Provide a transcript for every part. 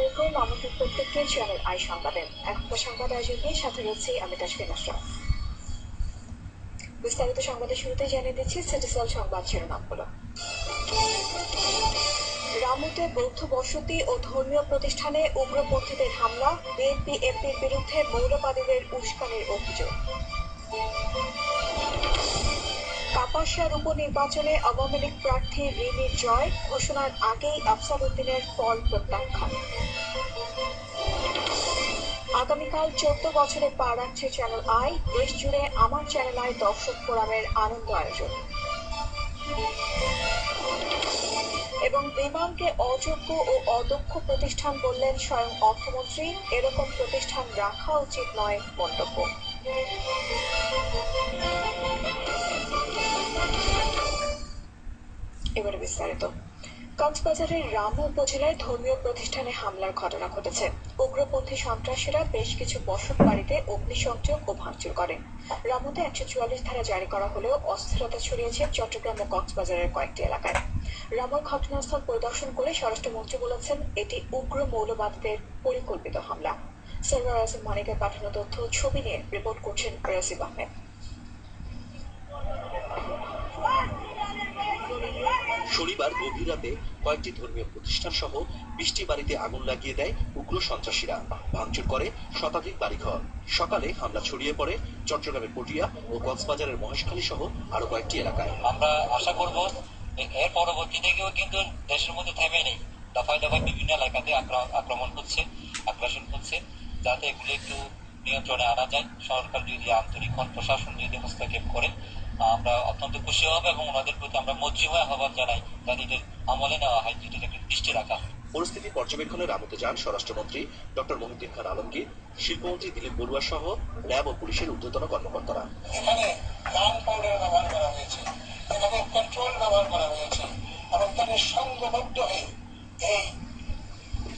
আলাইকুম, আমাদের প্রত্যেককে চ্যানেল আই সংবাদে এখনকার সংবাদ আয়োজনে সাথে রয়েছে আমি তাসফিন আশরাফ। বিস্তারিত সংবাদের শুরুতে জানিয়ে দিচ্ছি সিটিসেল সংবাদ শিরোনামগুলো। রামুতে বৌদ্ধ বসতি ও ধর্মীয় প্রতিষ্ঠানে উগ্রপন্থীদের হামলা, বিএনপি এমপির বিরুদ্ধে মৌলবাদীদের উস্কানির অভিযোগ। কাপাসিয়ার উপনির্বাচনে আওয়ামী লীগ প্রার্থী রিমির জয়, ঘোষণার আগেই আফসার উদ্দিনের ফল প্রত্যাখ্যান। আগামীকাল 14 বছরে পা রাখছে চ্যানেল আই, দেশ জুড়ে আমার চ্যানেল আই দর্শক ফোরামের আনন্দ আয়োজন। এবং বিমানকে অযোগ্য ও অদক্ষ প্রতিষ্ঠান বললেন স্বয়ং অর্থমন্ত্রী, এরকম প্রতিষ্ঠান রাখা উচিত নয় মন্তব্য। এবারে বিস্তারিত। কক্সবাজারের রামু উপজেলায় ধর্মীয় প্রতিষ্ঠানে হামলার ঘটনা ঘটেছে। উগ্রপন্থী সন্ত্রাসীরা বেশ কিছু বসত বাড়িতে অগ্নিসংযোগ ও ভাঙচুর করে। রামুতে 144 ধারা জারি করা হলেও অস্থিরতা ছড়িয়েছে চট্টগ্রাম ও কক্সবাজারের কয়েকটি এলাকায়। রামুর ঘটনাস্থল পরিদর্শন করে স্বরাষ্ট্রমন্ত্রী বলেছেন, এটি উগ্র মৌলবাদীদের পরিকল্পিত হামলা। সার্ভার আসিম মানিকের পাঠানো তথ্য ছবি নিয়ে রিপোর্ট করছেন রাসিব আহমেদ। শনিবার গভীর রাতে কয়েকটি ধর্মীয় প্রতিষ্ঠান সহ 20টি বাড়িতে আগুন লাগিয়ে দেয় উগ্র সন্ত্রাসীরা। ভাঙচুর করে শতাধিক বাড়িঘর। সকালে হামলা ছড়িয়ে পড়ে চট্টগ্রামের পটিয়া ও কক্সবাজারের মহেশখালী সহ আরো কয়েকটি এলাকায়। আমরা আশা করব এর পরবর্তী থেকেও কিন্তু দেশের মধ্যে থেমে নেই, দফায় দফায় বিভিন্ন এলাকাতে আক্রমণ হচ্ছে, আগ্রাসন হচ্ছে, যাতে এগুলো একটু নিয়ন্ত্রণে আনা যায়। সরকার যদি আন্তরিক হন, প্রশাসন যদি হস্তক্ষেপ করে, আমরা অত্যন্ত খুশি হব এবং ওনাদের প্রতি আমরা মজ্জিময় আহ্বান জানাই যাতে এদের আমলে নেওয়া হয়, যেটা একটু দৃষ্টি রাখা হয়। পরিস্থিতি পর্যবেক্ষণে রামুতে যান স্বরাষ্ট্রমন্ত্রী ডক্টর মহিউদ্দিন খান আলমগীর, শিল্পমন্ত্রী দিলীপ বড়ুয়া সহ র্যাব ও পুলিশের ঊর্ধ্বতন কর্মকর্তারা। এখানে গান পাউডার ব্যবহার করা হয়েছে, এখানে পেট্রোল ব্যবহার করা হয়েছে এবং তাদের সংঘবদ্ধ হয়ে এই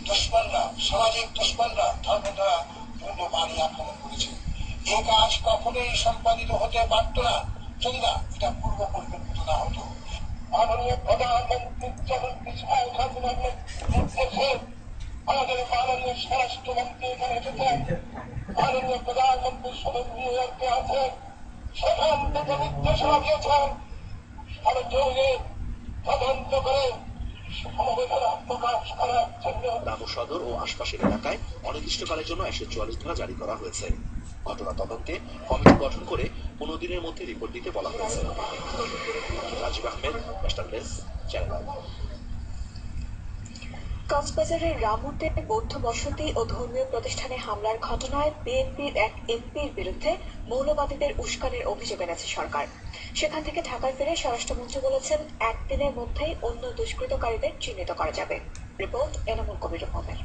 দুশ্মনরা, সামাজিক দুশ্মনরা ধর্ম দ্বারা পূর্ণ বাড়ি আক্রমণ করেছে। এই কাজ কখনোই সম্পাদিত হতে পারত না যদি না এটা পূর্ব পরিকল্পিত না হতো। মাননীয় প্রধানমন্ত্রী যখন পিছায় খাতুনের নির্দেশে আমাদের মাননীয় স্বরাষ্ট্রমন্ত্রী এখানে এসেছেন, মাননীয় প্রধানমন্ত্রী সদন নিউ ইয়র্কে আছেন, সেখান থেকে নির্দেশনা দিয়েছেন সরজমিনে তদন্ত করে সমবেদনা প্রকাশ করার জন্য। রামু সদর ও আশপাশের এলাকায় অনির্দিষ্টকালের জন্য 144 ধারা জারি করা হয়েছে। ঘটনা তদন্তে কমিটি গঠন করে 15 দিনের মধ্যে রিপোর্ট দিতে বলা হয়েছে। Rajib Ahmed, national desk, channel I. কক্সবাজারের রামুতে বৌদ্ধ বসতি ও ধর্মীয় প্রতিষ্ঠানে হামলার ঘটনায় বিএনপির এক এমপির বিরুদ্ধে মৌলবাদীদের উস্কানির অভিযোগ এনেছে সরকার। সেখান থেকে ঢাকায় ফিরে স্বরাষ্ট্রমন্ত্রী বলেছেন, একদিনের মধ্যেই অন্য দুষ্কৃতকারীদের চিহ্নিত করা যাবে। রিপোর্ট এনামুল কবির রহমানের।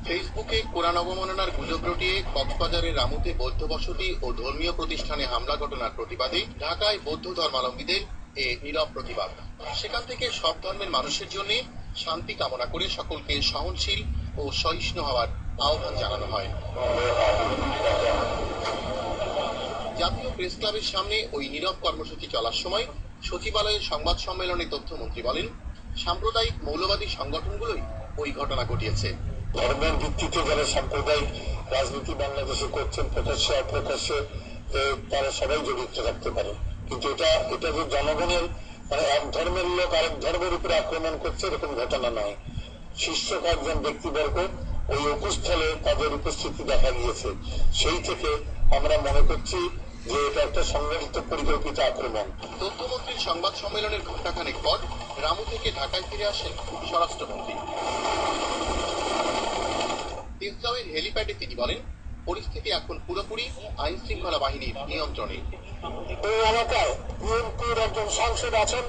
ফেসবুকে কোরআন অবমাননার গুজব রটিয়ে কক্সবাজারের রামুতে বৌদ্ধ বসতি ও ধর্মীয় প্রতিষ্ঠানে হামলা ঘটনার প্রতিবাদে ঢাকায় বৌদ্ধ ধর্মাবলম্বীদের এ নীরব প্রতিবাদ। সেখান থেকে সব ধর্মের মানুষের জন্য শান্তি কামনা করে সকলকে সহনশীল ও সহিষ্ণু হওয়ার আহ্বান জানানো হয়। জাতীয় প্রেস ক্লাবের সামনে ওই নীরব কর্মসূচি চলার সময় সচিবালয়ের সংবাদ সম্মেলনে তথ্যমন্ত্রী বলেন, সাম্প্রদায়িক মৌলবাদী সংগঠনগুলোই ওই ঘটনা ঘটিয়েছে। ধর্মের ভিত্তিতে যারা সাম্প্রদায়িক রাজনীতি বাংলাদেশে করছেন প্রকাশ্যে অপ্রকাশ্যে, তারা সবাই জড়িত থাকতে পারে, কিন্তু এটা যে জনগণের মানে এক ধর্মের লোক আরেক ধর্মের উপরে আক্রমণ করছে এরকম ঘটনা নয়। শীর্ষ কয়েকজন ব্যক্তিবর্গ ওই উপস্থলে তাদের উপস্থিতি দেখা গিয়েছে, সেই থেকে আমরা মনে করছি যে এটা একটা সংগঠিত পরিকল্পিত আক্রমণ। তথ্যমন্ত্রীর সংবাদ সম্মেলনের ঘণ্টাখানেক পর রামু থেকে ঢাকায় ফিরে আসেন স্বরাষ্ট্রমন্ত্রী। তেজগাঁওয়ের হেলিপ্যাডে তিনি বলেন, পরিস্থিতি এখন পুরোপুরি আইন শৃঙ্খলা বাহিনীর নিয়ন্ত্রণে। এই এলাকায় বিএনপির একজন সাংসদ আছেন,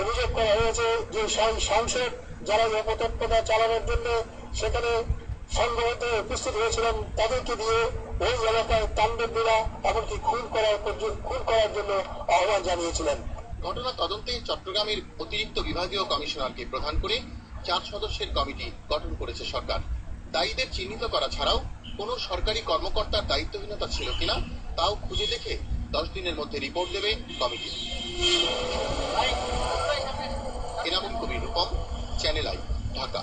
অভিযোগ করা হয়েছে যে সাংসদ যারা অপতৎপরতা চালানোর জন্য সেখানে সংঘবদ্ধ উপস্থিত হয়েছিলেন, তাদেরকে দিয়ে ওই এলাকায় তাণ্ডব লীলা এমনকি খুন করার জন্য আহ্বান জানিয়েছিলেন। ঘটনা তদন্তে চট্টগ্রামের অতিরিক্ত বিভাগীয় কমিশনারকে প্রধান করে 4 সদস্যের কমিটি গঠন করেছে সরকার। দায়ীদের চিহ্নিত করা ছাড়াও কোনো সরকারি কর্মকর্তার দায়িত্বহীনতা ছিল কিনা তাও খুঁজে দেখে 10 দিনের মধ্যে রিপোর্ট দেবে committee. Enamul Kabir. Com, channel I, Dhaka.